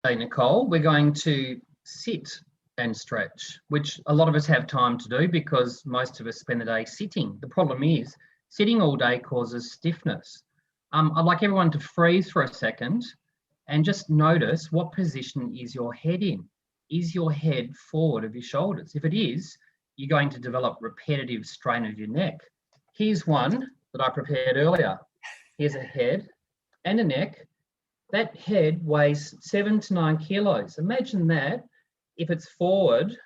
Hey, Nicole, we're going to sit and stretch, which a lot of us have time to do because most of us spend the day sitting. The problem is sitting all day causes stiffness. I'd like everyone to freeze for a second and just notice what position is your head in. Is your head forward of your shoulders? If it is, you're going to develop repetitive strain of your neck. Here's one that I prepared earlier. Here's a head and a neck. That head weighs 7 to 9 kilos. Imagine that if it's forward,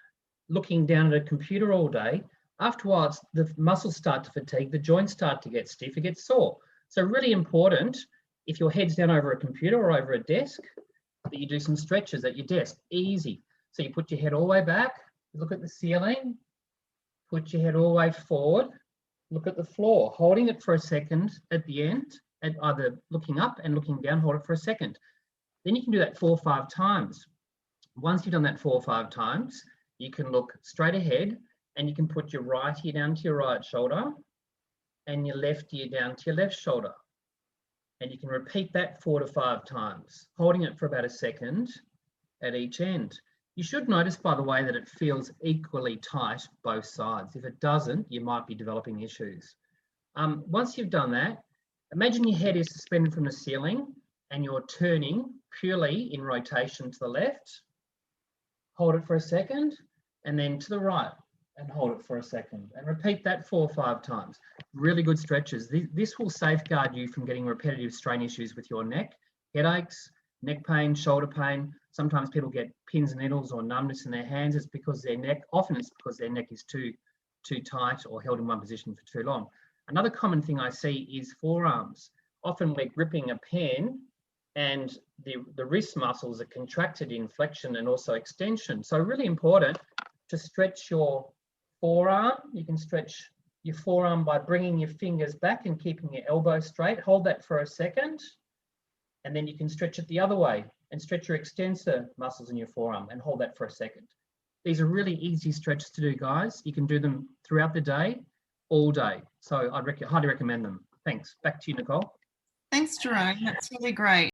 looking down at a computer all day, after a while, the muscles start to fatigue, the joints start to get stiff, it gets sore. So really important, if your head's down over a computer or over a desk, that you do some stretches at your desk, easy. So you put your head all the way back, look at the ceiling, put your head all the way forward, look at the floor, holding it for a second at the end, and either looking up and looking down, hold it for a second. Then you can do that 4 or 5 times. Once you've done that 4 or 5 times, you can look straight ahead and you can put your right ear down to your right shoulder and your left ear down to your left shoulder. And you can repeat that 4 to 5 times, holding it for about a second at each end. You should notice, by the way, that it feels equally tight both sides. If it doesn't, you might be developing issues. Once you've done that, imagine your head is suspended from the ceiling and you're turning purely in rotation to the left. Hold it for a second and then to the right and hold it for a second and repeat that 4 or 5 times. Really good stretches. This will safeguard you from getting repetitive strain issues with your neck, headaches, neck pain, shoulder pain. Sometimes people get pins and needles or numbness in their hands. It's because their neck, often it's because their neck is too tight or held in one position for too long. Another common thing I see is forearms. Often we're gripping a pen and the wrist muscles are contracted in flexion and also extension. So really important to stretch your forearm. You can stretch your forearm by bringing your fingers back and keeping your elbow straight. Hold that for a second. And then you can stretch it the other way and stretch your extensor muscles in your forearm and hold that for a second. These are really easy stretches to do, guys. You can do them throughout the day, all day. So I'd highly recommend them. Thanks. Back to you, Nicole. Thanks, Jerome. That's really great.